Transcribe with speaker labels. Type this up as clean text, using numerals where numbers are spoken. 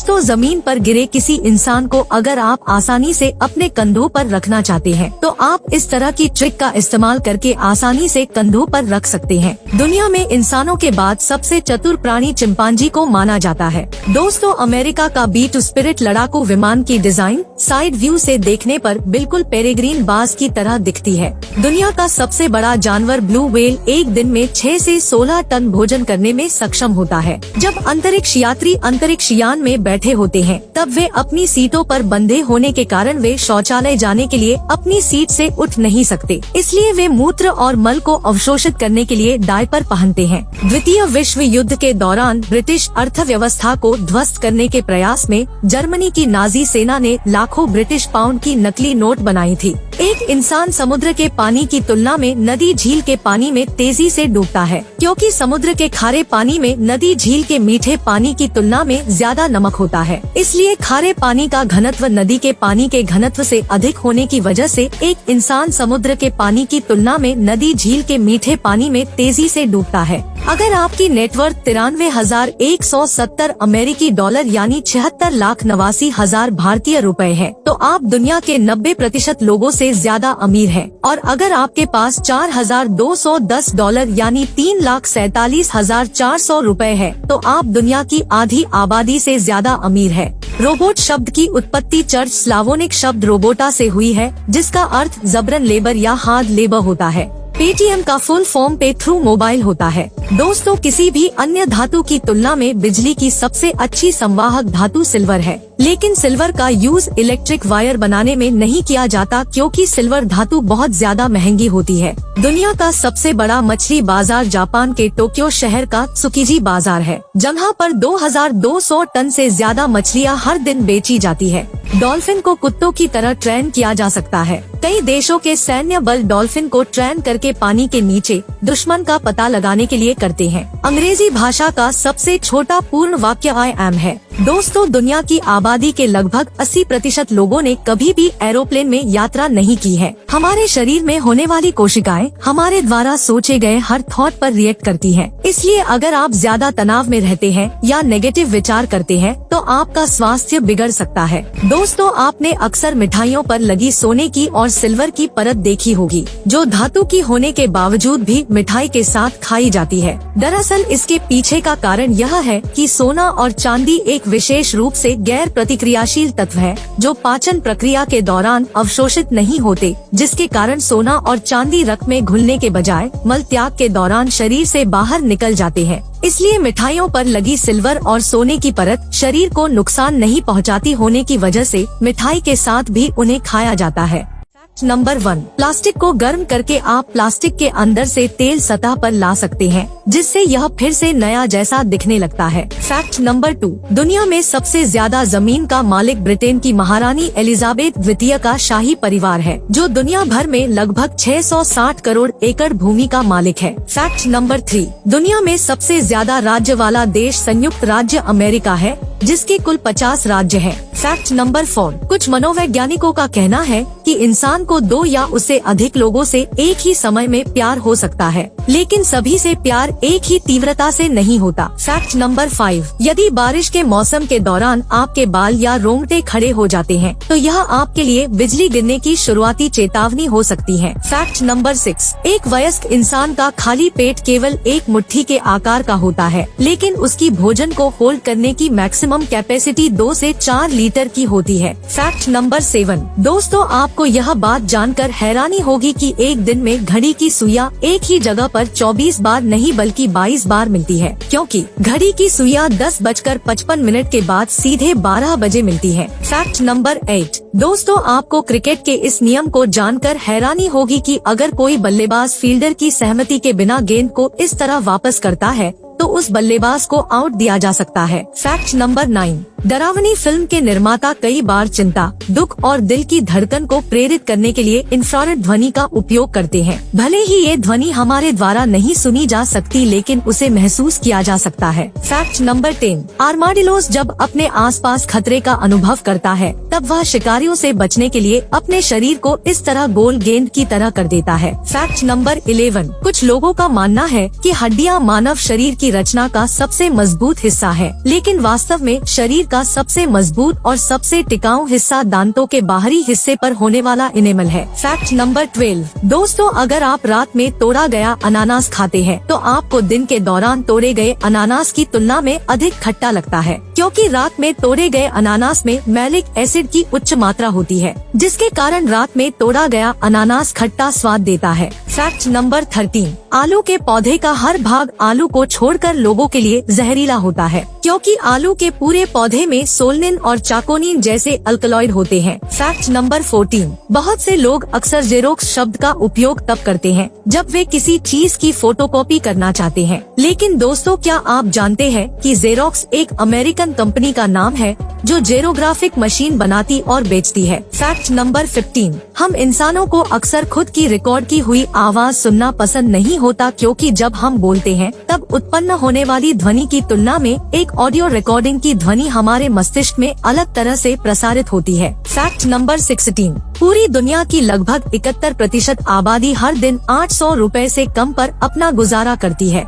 Speaker 1: तो जमीन पर गिरे किसी इंसान को अगर आप आसानी से अपने कंधों पर रखना चाहते हैं तो आप इस तरह की ट्रिक का इस्तेमाल करके आसानी से कंधों पर रख सकते हैं। दुनिया में इंसानों के बाद सबसे चतुर प्राणी चिंपांजी को माना जाता है। दोस्तों, अमेरिका का B-2 स्पिरिट लड़ाकू विमान की डिजाइन साइड व्यू से देखने पर बिल्कुल पेरेग्रीन बाज की तरह दिखती है। दुनिया का सबसे बड़ा जानवर ब्लू व्हेल एक दिन में 6 से 16 टन भोजन करने में सक्षम होता है। जब अंतरिक्ष यात्री अंतरिक्ष यान में बैठे होते हैं तब वे अपनी सीटों पर बंधे होने के कारण वे शौचालय जाने के लिए अपनी सीट से उठ नहीं सकते, इसलिए वे मूत्र और मल को अवशोषित करने के लिए डायपर पहनते हैं। द्वितीय विश्व युद्ध के दौरान ब्रिटिश अर्थव्यवस्था को ध्वस्त करने के प्रयास में जर्मनी की नाजी सेना ने लाखों ब्रिटिश पाउंड की नकली नोट बनाई थी। एक इंसान समुद्र के पानी की तुलना में नदी झील के पानी में तेजी से डूबता है, क्योंकि समुद्र के खारे पानी में नदी झील के मीठे पानी की तुलना में ज्यादा नमक होता है। इसलिए खारे पानी का घनत्व नदी के पानी के घनत्व से अधिक होने की वजह से एक इंसान समुद्र के पानी की तुलना में नदी झील के मीठे पानी में तेजी से डूबता है। अगर आपकी नेटवर्थ 93,170 अमेरिकी डॉलर यानी 76,89,000 भारतीय रुपए है तो आप दुनिया के 90% लोगों से ज्यादा अमीर हैं। और अगर आपके पास 4,210 डॉलर यानी 3,47,400 रुपए है तो आप दुनिया की आधी आबादी से ज्यादा अमीर है। रोबोट शब्द की उत्पत्ति चर्च स्लावोनिक शब्द रोबोटा से हुई है, जिसका अर्थ जबरन लेबर या हार्ड लेबर होता है। पेटीएम का फुल फॉर्म पे थ्रू मोबाइल होता है। दोस्तों, किसी भी अन्य धातु की तुलना में बिजली की सबसे अच्छी संवाहक धातु सिल्वर है, लेकिन सिल्वर का यूज इलेक्ट्रिक वायर बनाने में नहीं किया जाता क्योंकि सिल्वर धातु बहुत ज्यादा महंगी होती है। दुनिया का सबसे बड़ा मछली बाजार जापान के टोक्यो शहर का त्सुकीजी बाजार है, जहाँ पर 2200 टन से ज्यादा मछलियाँ हर दिन बेची जाती है। डॉल्फिन को कुत्तों की तरह ट्रेन किया जा सकता है। कई देशों के सैन्य बल डॉल्फिन को ट्रेन करके पानी के नीचे दुश्मन का पता लगाने के लिए करते हैं। अंग्रेजी भाषा का सबसे छोटा पूर्ण वाक्य आई एम है। दोस्तों, दुनिया की आबादी के लगभग 80% लोगों ने कभी भी एरोप्लेन में यात्रा नहीं की है। हमारे शरीर में होने वाली कोशिकाएं हमारे द्वारा सोचे गए हर थॉट पर रिएक्ट करती हैं। इसलिए अगर आप ज्यादा तनाव में रहते हैं या नेगेटिव विचार करते हैं तो आपका स्वास्थ्य बिगड़ सकता है। दोस्तों, आपने अक्सर मिठाइयों पर लगी सोने की और सिल्वर की परत देखी होगी, जो धातु की होने के बावजूद भी मिठाई के साथ खाई जाती है। दरअसल इसके पीछे का कारण यह है कि सोना और चांदी एक विशेष रूप से गैर प्रतिक्रियाशील तत्व है, जो पाचन प्रक्रिया के दौरान अवशोषित नहीं होते, जिसके कारण सोना और चांदी रक्त में घुलने के बजाय मल त्याग के दौरान शरीर से बाहर निकल जाते हैं। इसलिए मिठाइयों पर लगी सिल्वर और सोने की परत शरीर को नुकसान नहीं पहुंचाती होने की वजह से मिठाई के साथ भी उन्हें खाया जाता है। नंबर 1, प्लास्टिक को गर्म करके आप प्लास्टिक के अंदर से तेल सतह पर ला सकते हैं, जिससे यह फिर से नया जैसा दिखने लगता है। फैक्ट नंबर 2, दुनिया में सबसे ज्यादा जमीन का मालिक ब्रिटेन की महारानी एलिजाबेथ द्वितीय का शाही परिवार है, जो दुनिया भर में लगभग 660 करोड़ एकड़ भूमि का मालिक है। फैक्ट नंबर 3, दुनिया में सबसे ज्यादा राज्य वाला देश संयुक्त राज्य अमेरिका है, जिसके कुल 50 राज्य हैं। फैक्ट नंबर 4, कुछ मनोवैज्ञानिकों का कहना है कि इंसान को 2 या उससे अधिक लोगों से एक ही समय में प्यार हो सकता है, लेकिन सभी से प्यार एक ही तीव्रता से नहीं होता। फैक्ट नंबर 5, यदि बारिश के मौसम के दौरान आपके बाल या रोंगटे खड़े हो जाते हैं तो यह आपके लिए बिजली गिरने की शुरुआती चेतावनी हो सकती है। फैक्ट नंबर 6, एक वयस्क इंसान का खाली पेट केवल एक मुट्ठी के आकार का होता है, लेकिन उसकी भोजन को होल्ड करने की मैक्सिमम कैपेसिटी 2 से 4 लीटर की होती है। फैक्ट नंबर 7, दोस्तों, आपको यह बात जानकर हैरानी होगी कि एक दिन में घड़ी की सुइयां एक ही जगह पर 24 बार नहीं बल्कि 22 बार मिलती है, क्योंकि घड़ी की सुइयां 10:55 के बाद सीधे 12 बजे मिलती है। फैक्ट नंबर 8, दोस्तों, आपको क्रिकेट के इस नियम को जानकर हैरानी होगी कि अगर कोई बल्लेबाज फील्डर की सहमति के बिना गेंद को इस तरह वापस करता है तो उस बल्लेबाज को आउट दिया जा सकता है। फैक्ट नंबर 9, डरावनी फिल्म के निर्माता कई बार चिंता, दुख और दिल की धड़कन को प्रेरित करने के लिए इंफ्रारेड ध्वनि का उपयोग करते हैं। भले ही ये ध्वनि हमारे द्वारा नहीं सुनी जा सकती, लेकिन उसे महसूस किया जा सकता है। फैक्ट नंबर 10, आर्माडिलोस जब अपने आसपास खतरे का अनुभव करता है तब वह शिकारियों से बचने के लिए अपने शरीर को इस तरह गोल गेंद की तरह कर देता है। फैक्ट नंबर 11, कुछ लोगों का मानना है कि हड्डियां मानव शरीर की की रचना का सबसे मजबूत हिस्सा है, लेकिन वास्तव में शरीर का सबसे मजबूत और सबसे टिकाऊ हिस्सा दांतों के बाहरी हिस्से पर होने वाला इनेमल है। Fact number 12। दोस्तों, अगर आप रात में तोड़ा गया अनानास खाते हैं तो आपको दिन के दौरान तोड़े गए अनानास की तुलना में अधिक खट्टा लगता है, क्योंकि रात में तोड़े गए अनानास में मैलिक एसिड की उच्च मात्रा होती है, जिसके कारण रात में तोड़ा गया अनानास खट्टा स्वाद देता है। Fact number 13। आलू के पौधे का हर भाग आलू को छोड़कर लोगों के लिए जहरीला होता है, क्योंकि आलू के पूरे पौधे में सोलनिन और चाकोनिन जैसे अल्कलॉइड होते हैं। Fact number 14। बहुत से लोग अक्सर जेरोक्स शब्द का उपयोग तब करते हैं जब वे किसी चीज की फोटोकॉपी करना चाहते हैं, लेकिन दोस्तों, क्या आप जानते हैं कि जेरोक्स एक अमेरिकन कंपनी का नाम है जो जेरोग्राफिक मशीन बनाती और बेचती है। Fact number 15। हम इंसानों को अक्सर खुद की रिकॉर्ड की हुई आवाज सुनना पसंद नहीं होता, क्योंकि जब हम बोलते हैं तब उत्पन्न होने वाली ध्वनि की तुलना में एक ऑडियो रिकॉर्डिंग की ध्वनि हमारे मस्तिष्क में अलग तरह से प्रसारित होती है। Fact number 16। पूरी दुनिया की लगभग 71% आबादी हर दिन 800 रुपए से कम पर अपना गुजारा करती है।